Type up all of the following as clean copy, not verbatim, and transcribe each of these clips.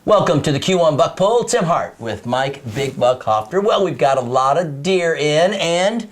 Welcome to the Q1 Buck Poll. Tim Hart with Mike Big Buck Hoffner. Well, we've got a lot of deer in, and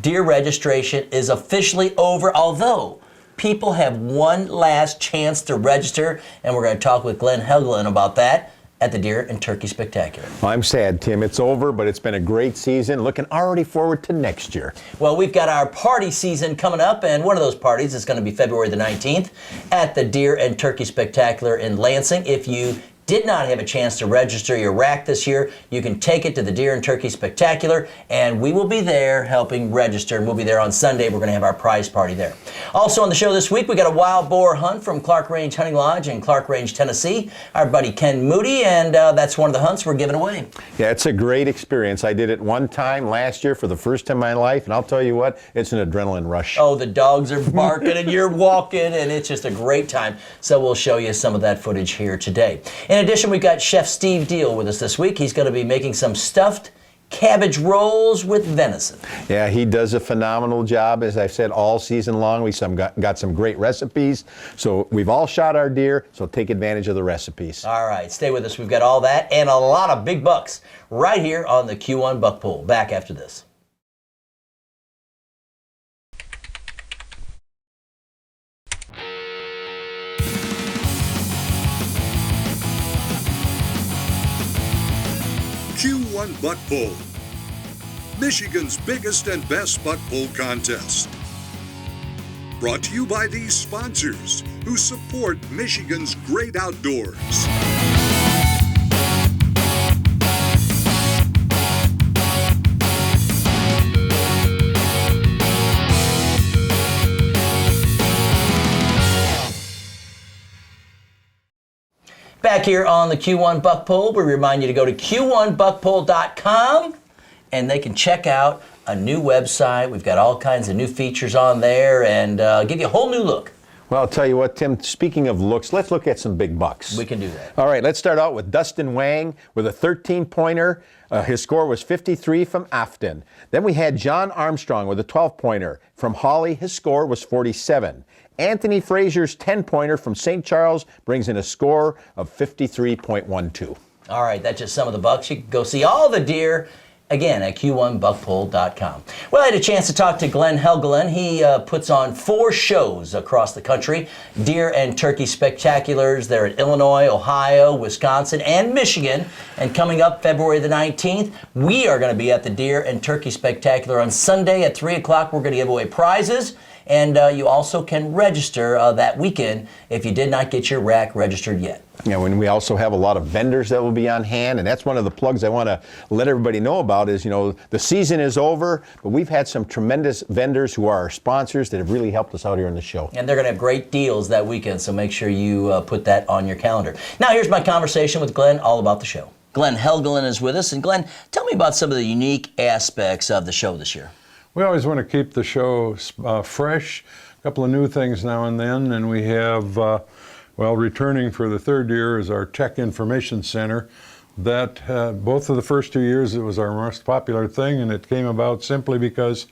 deer registration is officially over, although people have one last chance to register, and we're going to talk with Glenn Helgeland about that at the Deer and Turkey Spectacular. Well, I'm sad, Tim. It's over, but it's been a great season. Looking already forward to next year. Well, we've got our party season coming up, and one of those parties is going to be February the 19th at the Deer and Turkey Spectacular in Lansing. If you did not have a chance to register your rack this year, you can take it to the Deer and Turkey Spectacular, and we will be there helping register, and we'll be there on Sunday. We're going to have our prize party there. Also on the show this week, we got a wild boar hunt from Clark Range Hunting Lodge in Clark Range, Tennessee. Our buddy Ken Moody, and that's one of the hunts we're giving away. Yeah, it's a great experience. I did it one time last year for the first time in my life, and I'll tell you what, it's an adrenaline rush. Oh, the dogs are barking and you're walking, and it's just a great time. So we'll show you some of that footage here today. In addition, we've got Chef Steve Deal with us this week. He's going to be making some stuffed cabbage rolls with venison. Yeah, he does a phenomenal job, as I've said, all season long. We got some great recipes. So we've all shot our deer, so take advantage of the recipes. All right, stay with us. We've got all that and a lot of big bucks right here on the Q1 Buck Poll. Back after this. Q1 Buck Poll, Michigan's biggest and best buck poll contest. Brought to you by these sponsors who support Michigan's great outdoors. Back here on the Q1 Buck Poll, we remind you to go to q1buckpoll.com, and they can check out a new website. We've got all kinds of new features on there, and give you a whole new look. Well, I'll tell you what, Tim, speaking of looks, let's look at some big bucks. We can do that. All right, let's start out with Dustin Wang with a 13-pointer. His score was 53 from Afton. Then we had John Armstrong with a 12-pointer. From Hawley, his score was 47. Anthony Frazier's 10-pointer from St. Charles brings in a score of 53.12. All right, that's just some of the bucks. You can go see all the deer, again, at q1buckpoll.com. Well, I had a chance to talk to Glenn Helgeland. He puts on 4 shows across the country, Deer and Turkey Spectaculars. They're in Illinois, Ohio, Wisconsin, and Michigan. And coming up February the 19th, we are going to be at the Deer and Turkey Spectacular on Sunday at 3 o'clock. We're going to give away prizes. And you also can register that weekend if you did not get your rack registered yet. Yeah, and we also have a lot of vendors that will be on hand, and that's one of the plugs I want to let everybody know about is, you know, the season is over, but we've had some tremendous vendors who are our sponsors that have really helped us out here in the show. And they're going to have great deals that weekend, so make sure you put that on your calendar. Now, here's my conversation with Glenn all about the show. Glenn Helgeland is with us, and Glenn, tell me about some of the unique aspects of the show this year. We always want to keep the show fresh, a couple of new things now and then, and we have, well, returning for the 3rd year is our Tech Information Center. That, both of the first 2 years, it was our most popular thing, and it came about simply because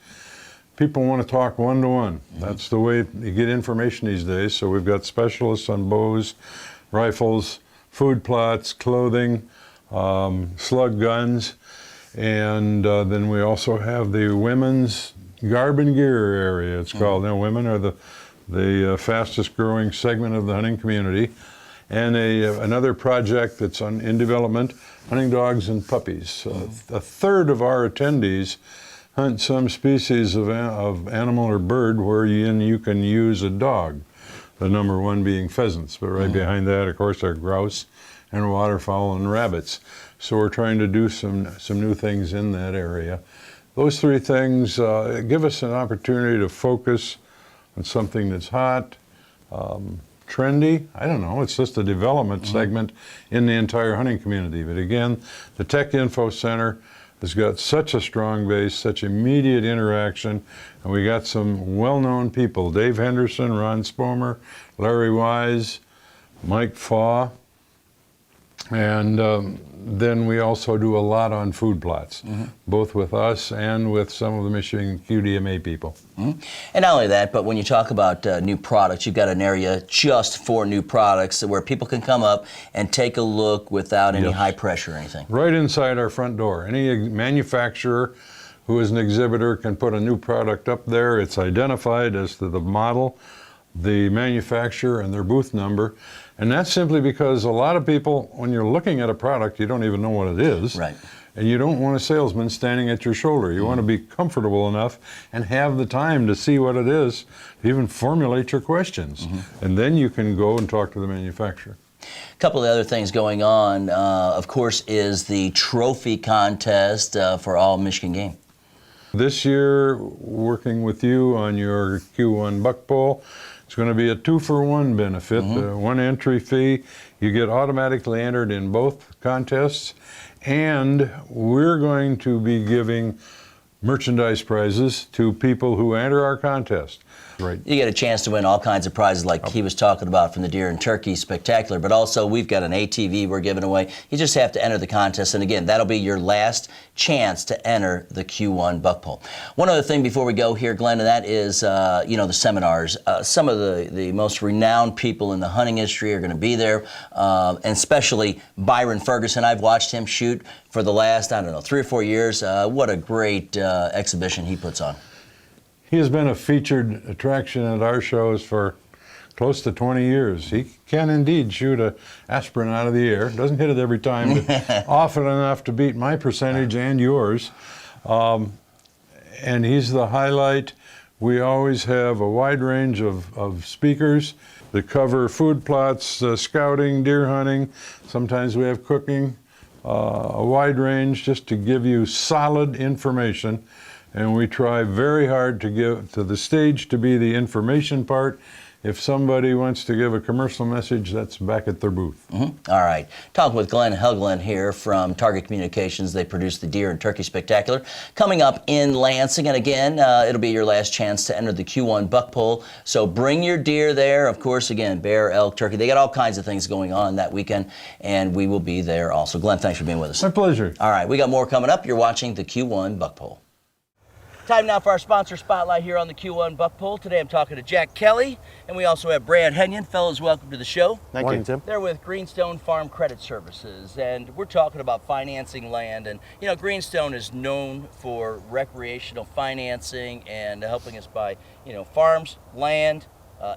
people want to talk one-to-one. Mm-hmm. That's the way you get information these days, so we've got specialists on bows, rifles, food plots, clothing, slug guns. And then we also have the women's garb and gear area, it's called. You know, women are the fastest growing segment of the hunting community. And another project that's in development, hunting dogs and puppies. A third of our attendees hunt some species of animal or bird wherein you can use a dog. The number one being pheasants, but right behind that, of course, are grouse and waterfowl and rabbits. So we're trying to do some new things in that area. Those 3 things give us an opportunity to focus on something that's hot, trendy. I don't know, it's just a development segment in the entire hunting community. But again, the Tech Info Center has got such a strong base, such immediate interaction, and we got some well-known people, Dave Henderson, Ron Spomer, Larry Wise, Mike Faw, And then we also do a lot on food plots, both with us and with some of the Michigan QDMA people. And not only that, but when you talk about new products, you've got an area just for new products where people can come up and take a look without any high pressure or anything. Right inside our front door. Any manufacturer who is an exhibitor can put a new product up there. It's identified as to the model, the manufacturer, and their booth number. And that's simply because a lot of people, when you're looking at a product, you don't even know what it is. Right. And you don't want a salesman standing at your shoulder. You want to be comfortable enough and have the time to see what it is, to even formulate your questions. And then you can go and talk to the manufacturer. A couple of other things going on, of course, is the trophy contest for all Michigan game. This year, working with you on your Q1 buck pole, it's going to be a 2-for-1 benefit, one entry fee. You get automatically entered in both contests, and we're going to be giving merchandise prizes to people who enter our contest. Right. You get a chance to win all kinds of prizes like he was talking about from the Deer and Turkey Spectacular, but also we've got an ATV we're giving away. You just have to enter the contest, and again, that'll be your last chance to enter the Q1 buck pole. One other thing before we go here, Glenn, and that is, the seminars. Some of the most renowned people in the hunting industry are going to be there, and especially Byron Ferguson. I've watched him shoot for the last, 3 or 4 years. What a great exhibition he puts on. He has been a featured attraction at our shows for close to 20 years. He can indeed shoot an aspirin out of the air. Doesn't hit it every time, but often enough to beat my percentage and yours. And he's the highlight. We always have a wide range of speakers that cover food plots, scouting, deer hunting. Sometimes we have cooking, a wide range just to give you solid information. And we try very hard to give to the stage to be the information part. If somebody wants to give a commercial message, that's back at their booth. All right. Talking with Glenn Helgeland here from Target Communications. They produce the Deer and Turkey Spectacular. Coming up in Lansing, and again, it'll be your last chance to enter the Q1 buck pole. So bring your deer there. Of course, again, bear, elk, turkey. They got all kinds of things going on that weekend, and we will be there also. Glenn, thanks for being with us. My pleasure. All right. We got more coming up. You're watching the Q1 buck pole. Time now for our sponsor spotlight here on the Q1 Buck Pole. Today I'm talking to Jack Kelly, and we also have Brad Henyon. Fellas, welcome to the show. Thank you, Tim. They're with Greenstone Farm Credit Services, and we're talking about financing land. And Greenstone is known for recreational financing and helping us buy, farms, land,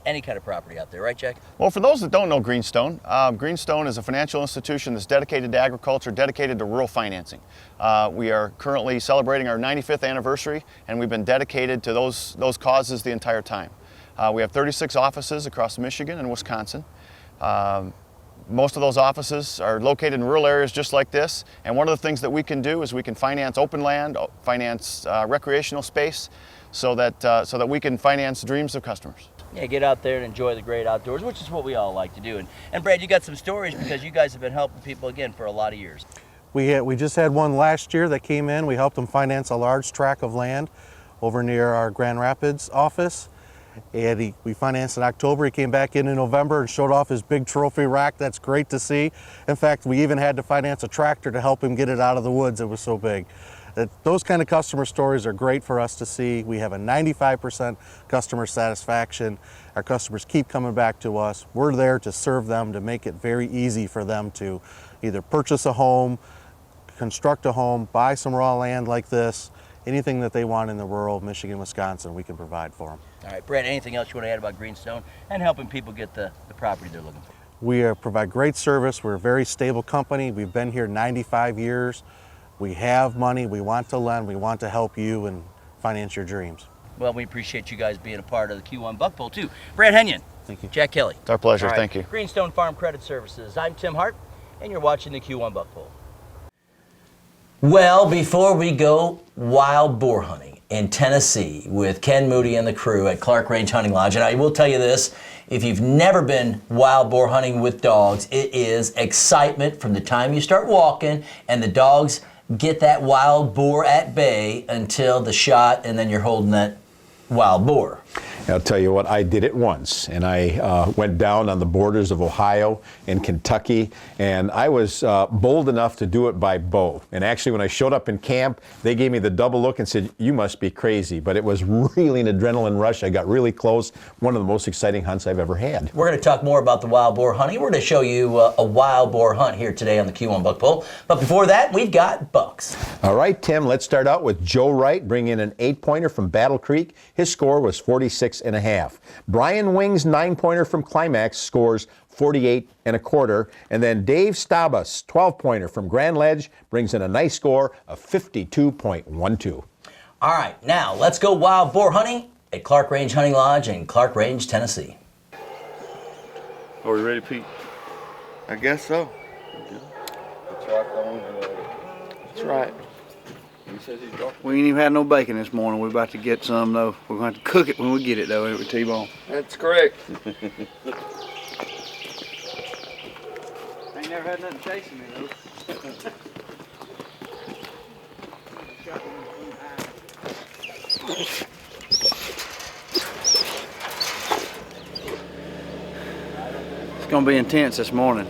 any kind of property out there, right, Jack? Well, for those that don't know Greenstone, Greenstone is a financial institution that's dedicated to agriculture, dedicated to rural financing. We are currently celebrating our 95th anniversary, and we've been dedicated to those causes the entire time. We have 36 offices across Michigan and Wisconsin. Most of those offices are located in rural areas just like this, and one of the things that we can do is we can finance open land, finance recreational space, so that we can finance dreams of customers. Yeah, get out there and enjoy the great outdoors, which is what we all like to do. And Brad, you got some stories because you guys have been helping people, again, for a lot of years. We just had one last year that came in. We helped them finance a large tract of land over near our Grand Rapids office. And we financed in October. He came back in November and showed off his big trophy rack. That's great to see. In fact, we even had to finance a tractor to help him get it out of the woods. It was so big. Those kind of customer stories are great for us to see. We have a 95% customer satisfaction. Our customers keep coming back to us. We're there to serve them, to make it very easy for them to either purchase a home, construct a home, buy some raw land like this. Anything that they want in the rural Michigan, Wisconsin, we can provide for them. All right, Brad, anything else you want to add about Greenstone and helping people get the property they're looking for? We provide great service. We're a very stable company. We've been here 95 years. We have money, we want to lend, we want to help you and finance your dreams. Well, we appreciate you guys being a part of the Q1 Buck Pole too. Brad Henyon. Thank you. Jack Kelly. It's our pleasure, All right. Thank you. Greenstone Farm Credit Services. I'm Tim Hart, and you're watching the Q1 Buck Pole. Well, before we go wild boar hunting in Tennessee with Ken Moody and the crew at Clark Range Hunting Lodge, and I will tell you this, if you've never been wild boar hunting with dogs, it is excitement from the time you start walking and the dogs get that wild boar at bay until the shot, and then you're holding that wild boar. I'll tell you what, I did it once, and I went down on the borders of Ohio and Kentucky, and I was bold enough to do it by bow. And actually, when I showed up in camp, they gave me the double look and said, "You must be crazy." But it was really an adrenaline rush. I got really close. One of the most exciting hunts I've ever had. We're going to talk more about the wild boar hunting. We're going to show you a wild boar hunt here today on the Q1 Buck Pull. But before that, we've got bucks. All right, Tim, let's start out with Joe Wright, bringing in an 8-pointer from Battle Creek. His score was 46.5. Brian Wing's 9-pointer from Climax scores 48 1/4. And then Dave Stabas, 12-pointer from Grand Ledge, brings in a nice score of 52.12. All right, now let's go wild boar hunting at Clark Range Hunting Lodge in Clark Range, Tennessee. Are we ready, Pete? I guess so. That's right. We ain't even had no bacon this morning. We're about to get some though. We're going to have to cook it when we get it though, with T-bone. That's correct. I ain't never had nothing chasing me though. It's gonna be intense this morning.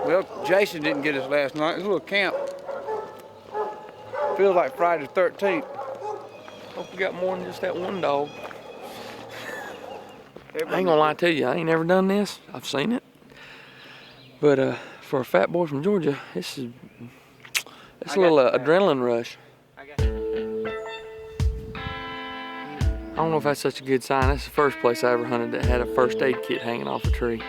Well, Jason didn't get us last night. It was a little camp. Feels like Friday the 13th. Hope we got more than just that one dog. I ain't gonna lie to you, I ain't never done this. I've seen it. But for a fat boy from Georgia, it's a little adrenaline rush. I don't know if that's such a good sign. That's the first place I ever hunted that had a first aid kit hanging off a tree.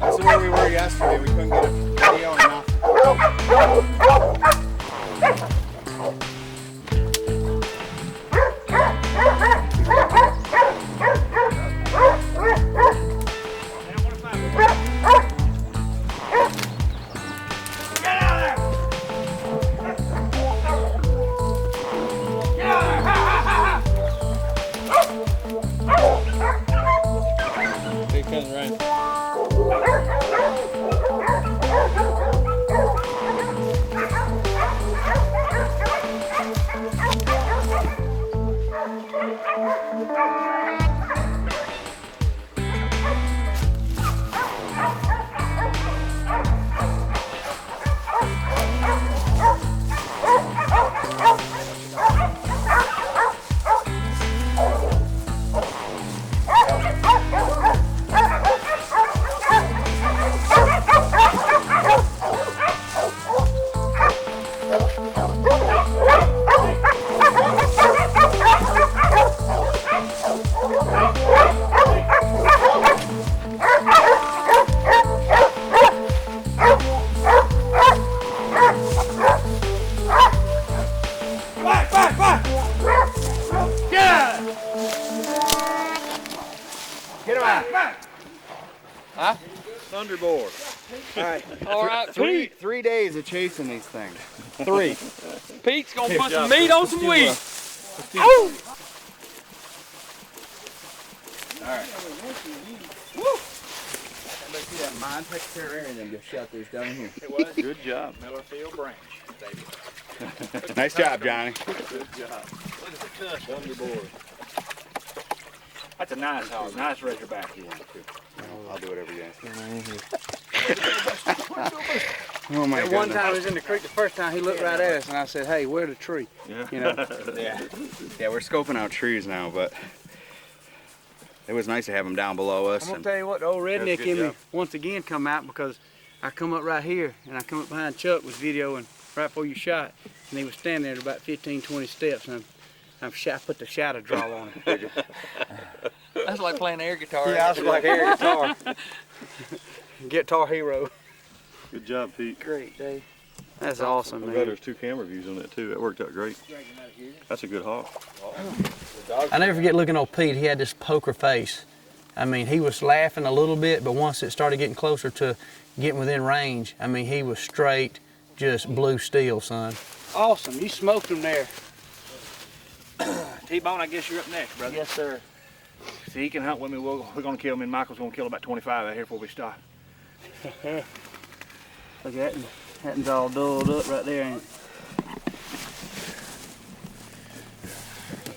That's where we were yesterday. We couldn't get a video or nothing. Thunderboard. All right, Pete. 3 days of chasing these things. 3. Pete's gonna put some meat on some wheat. Alright. See that mine takes care of everything. Just shut these down here. It was. Good job. Millerfield branch, baby. Nice job, Johnny. Good job. Look at the cut. Thunderboard. That's a nice hog. Nice razorback you want to. I'll do whatever you ask. Oh my God. One time he was in the creek the first time, he looked right at us and I said, "Hey, where's the tree?" Yeah. You know? Yeah, we're scoping out trees now, but it was nice to have them down below us. I'm gonna tell you what, the old redneck in me once again come out, because I come up right here and I come up behind Chuck with videoing right before you shot, and he was standing there at about 15, 20 steps, and I put the shadow draw on him. That's like playing air guitar. Yeah, that's like air guitar. Guitar hero. Good job, Pete. Great, Dave. That's awesome, I'm man. glad there's 2 camera views on that too. That worked out great. That's a good hog. I never forget looking at old Pete. He had this poker face, I mean, he was laughing a little bit, but once it started getting closer to getting within range, I mean, he was straight, just blue steel, son. Awesome, you smoked him there. T-Bone, I guess you're up next, brother. Yes, sir. See, he can hunt with me. We're going to kill him, and Michael's going to kill about 25 out here before we stop. Look at that, that's all dulled up right there, ain't it?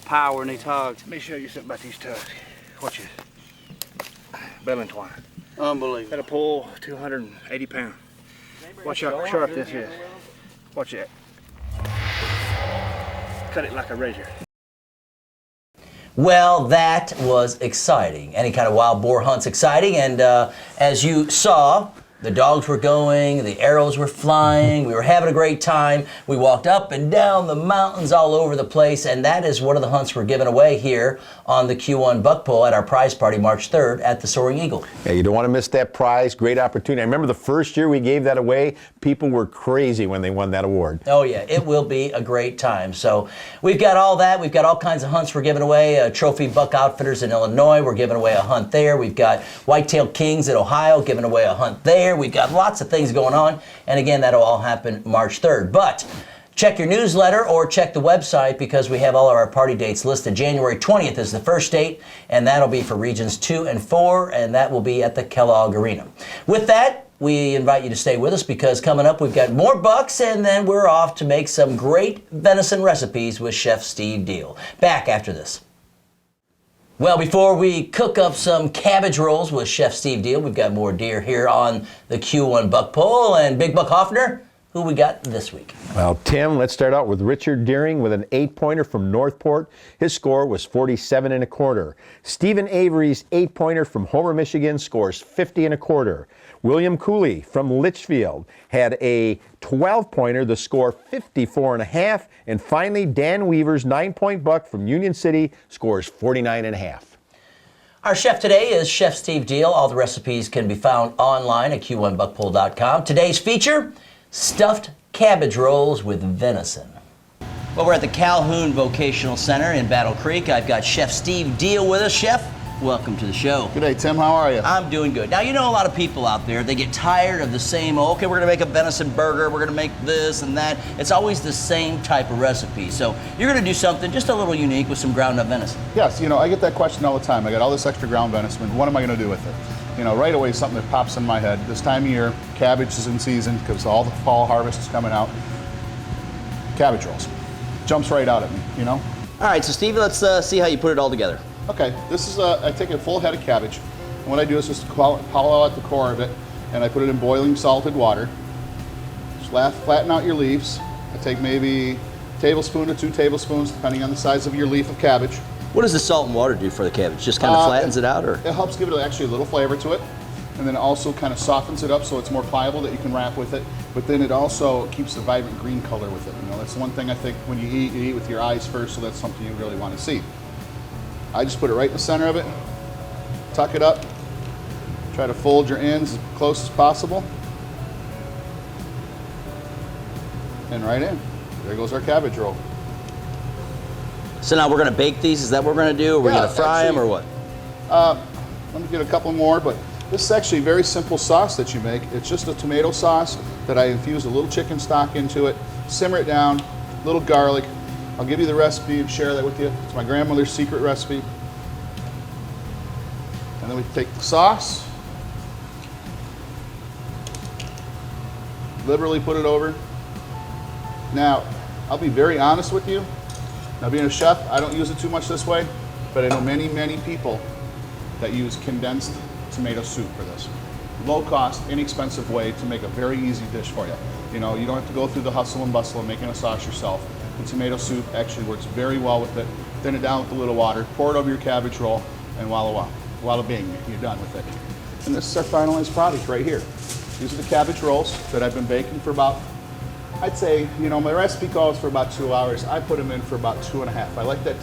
Power in these hogs. Let me show you something about these tugs. Watch it. Bell and twine. Unbelievable. That'll pull 280 pounds. Watch how sharp this is. Watch that. Cut it like a razor. Well, that was exciting. Any kind of wild boar hunt's exciting, and as you saw, the dogs were going, the arrows were flying, we were having a great time. We walked up and down the mountains all over the place, and that is one of the hunts we're giving away here on the Q1 Buck Pull at our prize party March 3rd at the Soaring Eagle. Yeah, you don't want to miss that prize. Great opportunity. I remember the first year we gave that away, people were crazy when they won that award. Oh yeah, it will be a great time. So we've got all that. We've got all kinds of hunts we're giving away. Trophy Buck Outfitters in Illinois, we're giving away a hunt there. We've got Whitetail Kings in Ohio, giving away a hunt there. We've got lots of things going on. And again, that'll all happen March 3rd. But check your newsletter or check the website because we have all of our party dates listed. January 20th is the first date, and that'll be for Regions 2 and 4, and that will be at the Kellogg Arena. With that, we invite you to stay with us because coming up we've got more bucks, and then we're off to make some great venison recipes with Chef Steve Deal. Back after this. Well, before we cook up some cabbage rolls with Chef Steve Deal, we've got more deer here on the Q1 Buck Pull. And Big Buck Hoffner, who we got this week? Well, Tim, let's start out with Richard Deering with an 8-pointer from Northport. His score was 47 1/4. Stephen Avery's 8-pointer from Homer, Michigan scores 50 1/4. William Cooley from Litchfield had a 12-pointer, the score 54 1/2. And finally, Dan Weaver's 9-point buck from Union City scores 49 1/2. Our chef today is Chef Steve Deal. All the recipes can be found online at q1buckpull.com. Today's feature, stuffed cabbage rolls with venison. Well, we're at the Calhoun Vocational Center in Battle Creek. I've got Chef Steve Deal with us. Chef, welcome to the show. Good day, Tim. How are you? I'm doing good. Now, you know a lot of people out there, they get tired of the same, okay, we're going to make a venison burger, we're going to make this and that. It's always the same type of recipe. So you're going to do something just a little unique with some ground up venison. Yes, you know, I get that question all the time. I got all this extra ground venison. What am I going to do with it? You know, right away, something that pops in my head. This time of year, cabbage is in season because all the fall harvest is coming out. Cabbage rolls. Jumps right out at me, you know? All right, so Steve, let's see how you put it all together. Okay, this is I take a full head of cabbage, and what I do is just hollow out the core of it, and I put it in boiling salted water. Just flatten out your leaves. I take maybe a tablespoon to 2 tablespoons, depending on the size of your leaf of cabbage. What does the salt and water do for the cabbage? Just kind of flattens it out, or? It helps give it actually a little flavor to it, and then it also kind of softens it up so it's more pliable that you can wrap with it. But then it also keeps the vibrant green color with it. You know, that's the one thing I think when you eat with your eyes first, so that's something you really want to see. I just put it right in the center of it, tuck it up, try to fold your ends as close as possible, and right in. There goes our cabbage roll. So now we're going to bake these? Is that what we're going to do? Or we're going to fry them or what? Let me get a couple more, but this is actually a very simple sauce that you make. It's just a tomato sauce that I infuse a little chicken stock into it, simmer it down, a little garlic. I'll give you the recipe and share that with you. It's my grandmother's secret recipe. And then we take the sauce, liberally put it over. Now, I'll be very honest with you. Now, being a chef, I don't use it too much this way, but I know many, many people that use condensed tomato soup for this. Low cost, inexpensive way to make a very easy dish for you. You know, you don't have to go through the hustle and bustle of making a sauce yourself. The tomato soup actually works very well with it. Thin it down with a little water, pour it over your cabbage roll, and voila bing, you're done with it. And this is our finalized product right here. These are the cabbage rolls that I've been baking for about, I'd say, you know, my recipe calls for about 2 hours. I put them in for about 2.5. I like that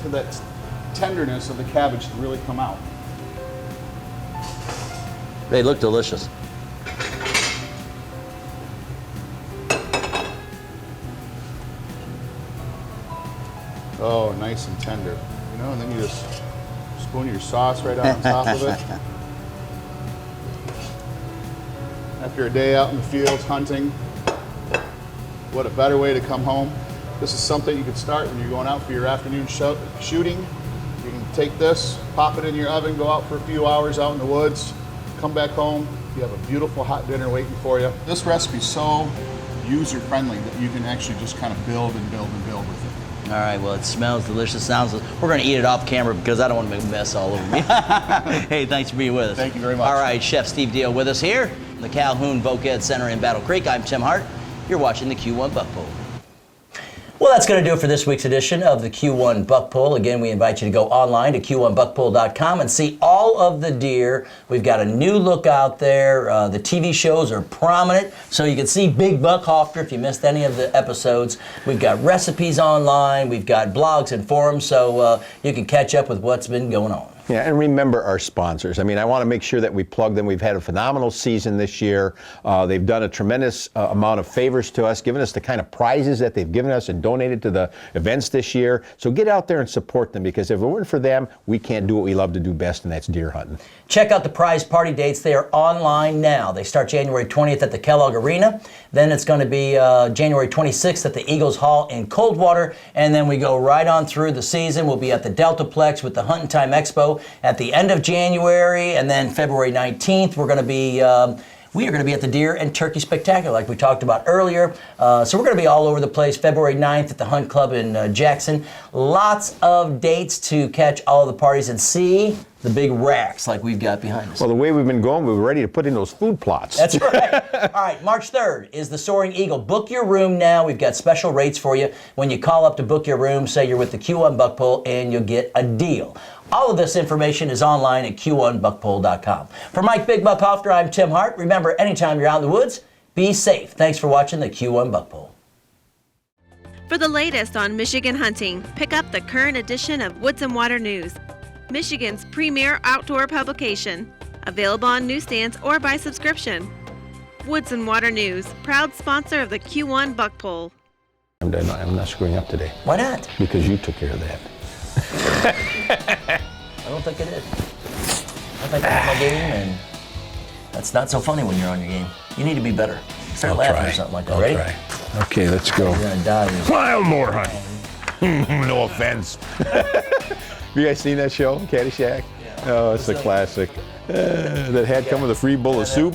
tenderness of the cabbage to really come out. They look delicious. Oh, nice and tender. You know, and then you just spoon your sauce right on top of it. after a day out in the fields hunting. What a better way to come home. This is something you could start when you're going out for your afternoon shooting. You can take this, pop it in your oven, go out for a few hours out in the woods, come back home, you have a beautiful hot dinner waiting for you. This recipe is so user-friendly that you can actually just kind of build and build and build with it. All right, well, it smells delicious, sounds delicious. We're going to eat it off camera because I don't want to make a mess all over me. Hey, thanks for being with us. Thank you very much. All right, Chef Steve Deal with us here, the Calhoun Voc Ed Center in Battle Creek. I'm Tim Hart. You're watching the Q1 Buck Pull. Well, that's going to do it for this week's edition of the Q1 Buck Pull. Again, we invite you to go online to q1buckpull.com and see all of the deer. We've got a new look out there. The TV shows are prominent, so you can see Big Buck Hofter if you missed any of the episodes. We've got recipes online. We've got blogs and forums, so you can catch up with what's been going on. Yeah, and remember our sponsors. I mean, I want to make sure that we plug them. We've had a phenomenal season this year. They've done a tremendous amount of favors to us, given us the kind of prizes that they've given us and donated to the events this year. So get out there and support them, because if it weren't for them, we can't do what we love to do best, and that's deer hunting. Check out the prize party dates. They are online now. They start January 20th at the Kellogg Arena. Then it's going to be January 26th at the Eagles Hall in Coldwater. And then we go right on through the season. We'll be at the Deltaplex with the Hunting Time Expo at the end of January. And then February 19th, we are going to be at the Deer and Turkey Spectacular, like we talked about earlier. So we're going to be all over the place. February 9th at the Hunt Club in Jackson. Lots of dates to catch all of the parties and see the big racks like we've got behind us. Well, the way we've been going, we were ready to put in those food plots. That's right. All right, March 3rd is the Soaring Eagle. Book your room now. We've got special rates for you. When you call up to book your room, say you're with the Q1 Buck Pull, and you'll get a deal. All of this information is online at q1buckpull.com. For Mike Big Buck Hofter, I'm Tim Hart. Remember, anytime you're out in the woods, be safe. Thanks for watching the Q1 Buck Pull. For the latest on Michigan hunting, pick up the current edition of Woods and Water News, Michigan's premier outdoor publication, available on newsstands or by subscription. Woods and Water News, proud sponsor of the Q1 Buck Pull. I'm not screwing up today. Why not? Because you took care of that. I don't think it is. I think I'm on my game, and that's not so funny when you're on your game. You need to be better. Start laughing or something like that. Ready? Try. Okay, let's go. You're gonna die. Wild more hunting. No offense. Have you guys seen that show, Caddyshack? Yeah. Oh, it's a classic. That had come with a free bowl of soup.